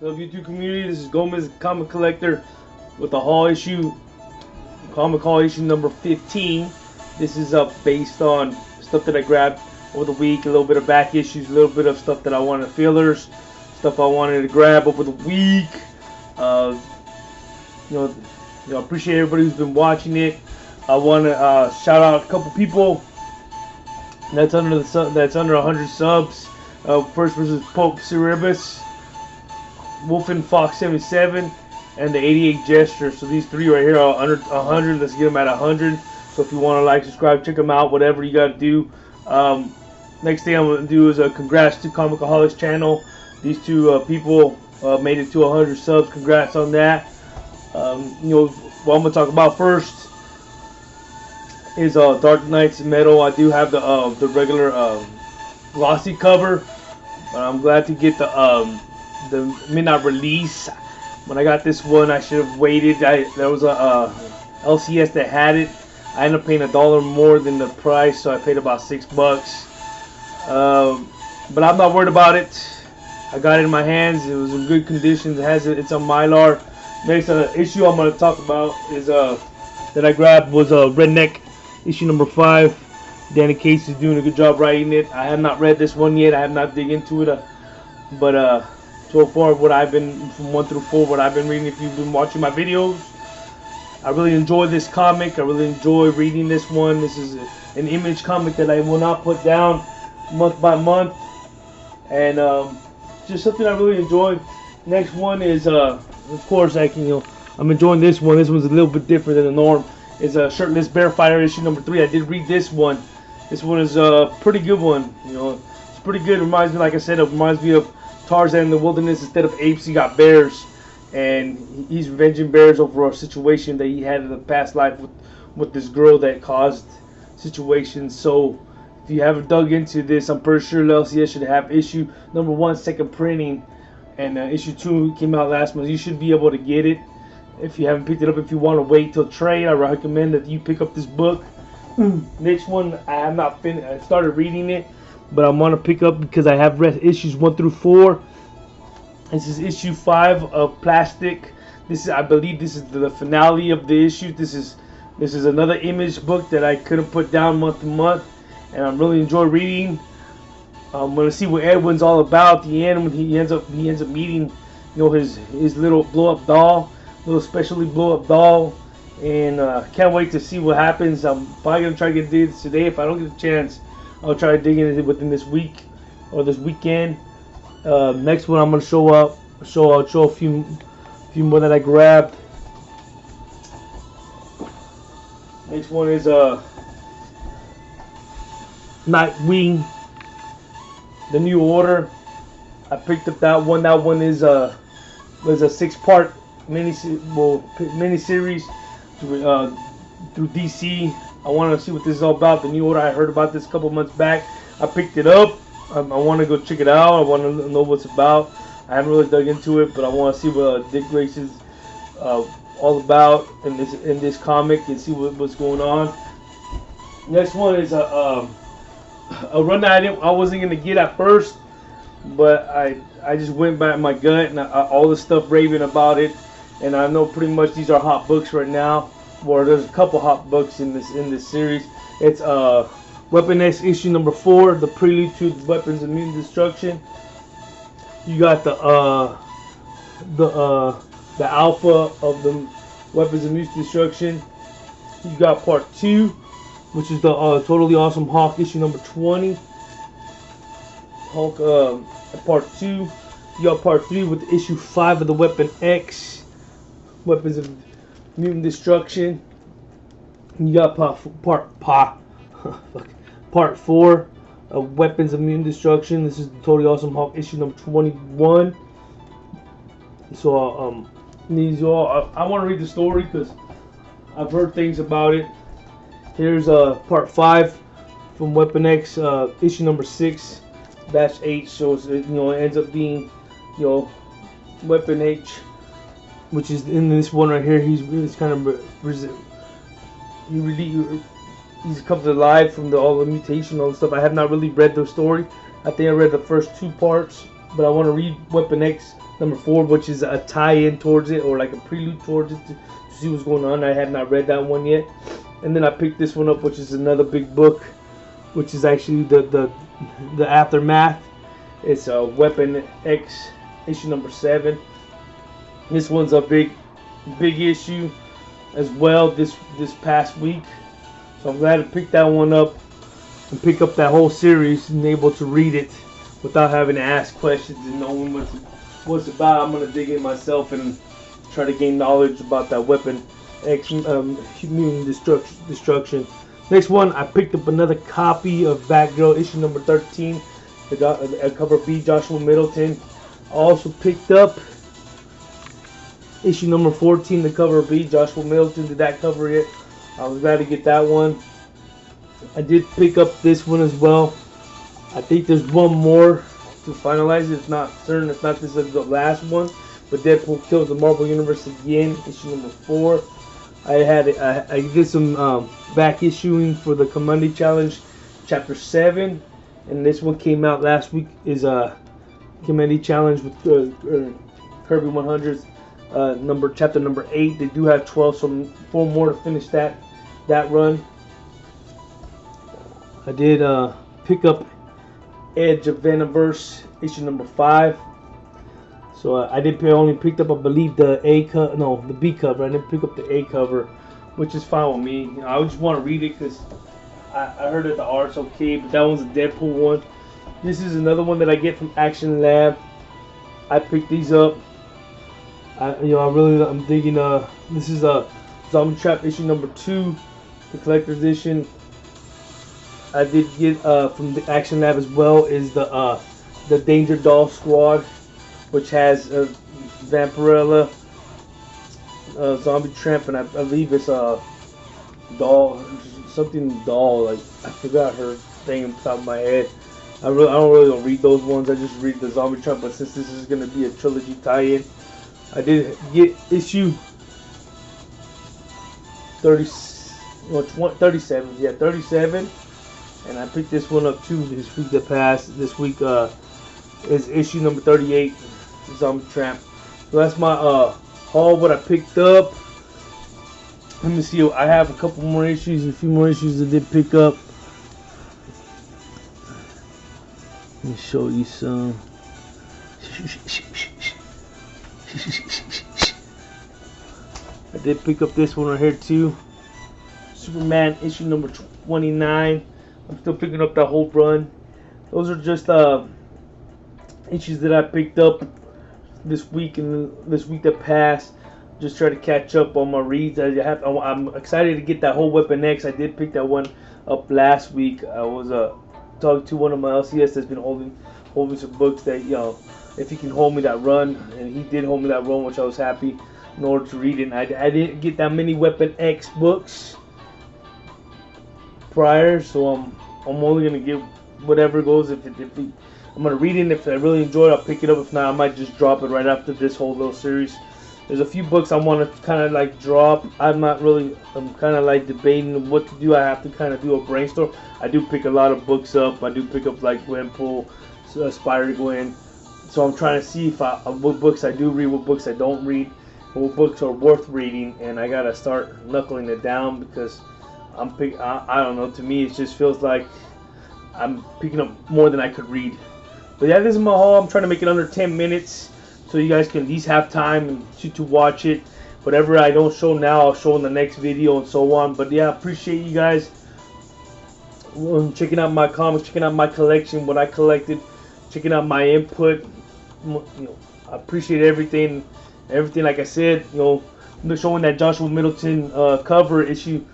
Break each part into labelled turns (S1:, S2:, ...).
S1: Love YouTube community. This is Gomez, comic collector, with the haul issue, comic haul issue number 15. This is based on stuff that I grabbed over the week, a little bit of back issues, a little bit of stuff that I wanted, fillers, stuff I wanted to grab over the week. You know, appreciate everybody who's been watching it. I want to shout out a couple people that's under 100 subs. First was Pope Cerebus, Wolfen Fox 77, and the 88 Gesture. So these three right here are under 100. Let's get them at 100. So if you want to like, subscribe, check them out, whatever you got to do. Next thing I'm going to do is congrats to Comicaholics channel. These two people made it to 100 subs. Congrats on that. You know, what I'm going to talk about first is Dark Knight's Metal. I do have the regular glossy cover, but I'm glad to get the midnight release. When I got this one, I should have waited. There was a LCS that had it. I ended up paying $1 more than the price, so I paid about $6. But I'm not worried about it. I got it in my hands. It was in good condition. It's on Mylar. Next issue I'm going to talk about is that I grabbed was Redneck issue number 5. Danny Case is doing a good job writing it. I have not read this one yet. I have not dig into it, but so far, what I've been from 1 through 4, what I've been reading, if you've been watching my videos, I really enjoy this comic. I really enjoy reading this one. This is an Image comic that I will not put down month by month, and just something I really enjoy. Next one is, of course, I'm enjoying this one. This one's a little bit different than the norm. It's a Shirtless Bear Fighter issue number 3. I did read this one. This one is a pretty good one. You know, it's pretty good. It reminds me, like I said, it reminds me of Tarzan in the Wilderness. Instead of apes, he got bears, and he's revenging bears over a situation that he had in the past life with this girl that caused situations. So if you haven't dug into this, I'm pretty sure LCS should have issue number 1 second printing, and issue 2 came out last month. You should be able to get it if you haven't picked it up. If you want to wait till trade, I recommend that you pick up this book. Next one, I have not finished. I started reading it, but I want to pick up because I have read issues 1 through 4. This is issue 5 of Plastic. I believe this is the finale of the issue. This is another Image book that I couldn't put down month to month, and I'm really enjoy reading. I'm gonna see what Edwin's all about at the end, when he ends up meeting, you know, his little blow up doll, little specially blow up doll, and can't wait to see what happens. I'm probably gonna try to get this today. If I don't get a chance, I'll try to dig into it within this week or this weekend. Next one I'm gonna I'll show a few more that I grabbed. Next one is Nightwing, the New Order. I picked up that one. That one was a 6-part miniseries through DC. I want to see what this is all about. The New Order. I heard about this a couple months back. I picked it up. I want to go check it out. I want to know what's about. I haven't really dug into it, but I want to see what Dick Grayson's all about in this comic, and see what's going on. Next one is a run that I wasn't gonna get at first, but I just went by my gut, and all the stuff raving about it, and I know pretty much these are hot books right now. Or there's a couple hot books in this series. It's Weapon X issue number 4, the prelude to Weapons of Mutant Destruction. You got the alpha of the Weapons of Mutant Destruction. You got part 2, which is the Totally Awesome Hulk issue number 20. Hulk part 2. You got part 3 with issue 5 of the Weapon X, Weapons of Mutant Destruction. You got part 4 of Weapons of Mutant Destruction. This is the Totally Awesome Hulk issue number 21. So these all I want to read the story because I've heard things about it. Here's part 5 from Weapon X, issue number 6, batch H. So it ends up being, Weapon H, which is in this one right here. He's kind of he's come to life from all the mutation, all the stuff. I have not really read the story. I think I read the first 2 parts, but I want to read Weapon X number 4, which is a tie-in towards it, or like a prelude towards it, to see what's going on. I have not read that one yet. And then I picked this one up, which is another big book, which is actually the aftermath. It's a Weapon X, issue number 7. This one's a big issue as well this past week, so I'm glad to pick that one up and pick up that whole series and able to read it without having to ask questions and knowing what's about. I'm gonna dig in myself and try to gain knowledge about that Weapon X, Mutant Destruction. Next one, I picked up another copy of Batgirl, issue number 13, cover B, Joshua Middleton. I also picked up issue number 14, the cover B, Joshua Middleton did that cover it. I was glad to get that one. I did pick up this one as well. I think there's one more to finalize it. It's not certain. It's not this is the last one. But Deadpool kills the Marvel Universe again, issue number 4. I did some back issuing for the Community Challenge, chapter 7, and this one came out last week. Is a Community Challenge with Kirby 100s. Chapter number 8. They do have 12, so 4 more to finish that run. I did pick up Edge of Venomverse, issue number 5. So I did only picked up, I believe, the B cover. I didn't pick up the A cover, which is fine with me. You know, I just want to read it because I heard that the art's okay, but that one's a Deadpool one. This is another one that I get from Action Lab. I picked these up. I'm digging. This is a Zombie Trap issue number 2, the collector's edition. I did get from the Action Lab as well is the Danger Doll Squad, which has Vampirella, Zombie Tramp, and I believe it's a doll, like I forgot her thing on top of my head. I don't really read those ones. I just read the Zombie Tramp. But since this is gonna be a trilogy tie-in, I did get issue 37. Yeah, 37. And I picked this one up too this week that passed. This week is issue number 38, Zombie Tramp. So that's my haul, what I picked up. Let me see. I have a couple more issues, a few more issues I did pick up. Let me show you some. I did pick up this one right here too. Superman issue number 29. I'm still picking up that whole run. Those are just issues that I picked up this week and this week that passed. Just try to catch up on my reads. I'm excited to get that whole Weapon X. I did pick that one up last week. I was talking to one of my LCS that's been holding some books that, you know, if he can hold me that run, and he did hold me that run, which I was happy in order to read it. And I didn't get that many Weapon X books prior, so I'm only gonna get whatever goes. I'm gonna read it. If I really enjoy it, I'll pick it up. If not, I might just drop it right after this whole little series. There's a few books I want to kind of like drop. I'm kind of like debating what to do. I have to kind of do a brainstorm. I do pick a lot of books up. I do pick up like Gwenpool, Spider-Gwen. So I'm trying to see what books I do read, what books I don't read, what books are worth reading, and I gotta start knuckling it down because I don't know. To me, it just feels like I'm picking up more than I could read. But yeah, this is my haul. I'm trying to make it under 10 minutes so you guys can at least have time to watch it. Whatever I don't show now, I'll show in the next video and so on. But yeah, I appreciate you guys checking out my comics, checking out my collection, what I collected, checking out my input. You know, I appreciate everything. Like I said, you know, showing that Joshua Middleton cover issue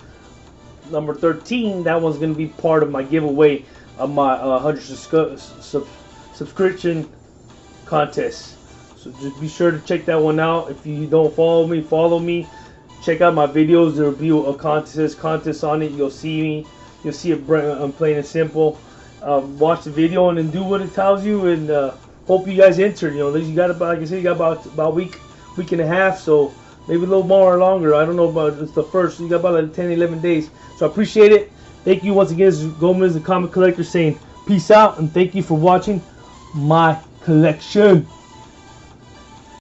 S1: number 13. That one's gonna be part of my giveaway of my 100 subscription contest. So just be sure to check that one out. If you don't follow me. Check out my videos. There will be a contest on it. You'll see me. You'll see it. I'm plain and simple. Watch the video and then do what it tells you. And hope you guys enter. You know, you got about, like I said, you got about a week and a half. So maybe a little more or longer. I don't know about it's the first. You got about like 10, 11 days. So I appreciate it. Thank you once again. This is Gomez, the comic collector, saying peace out and thank you for watching my collection.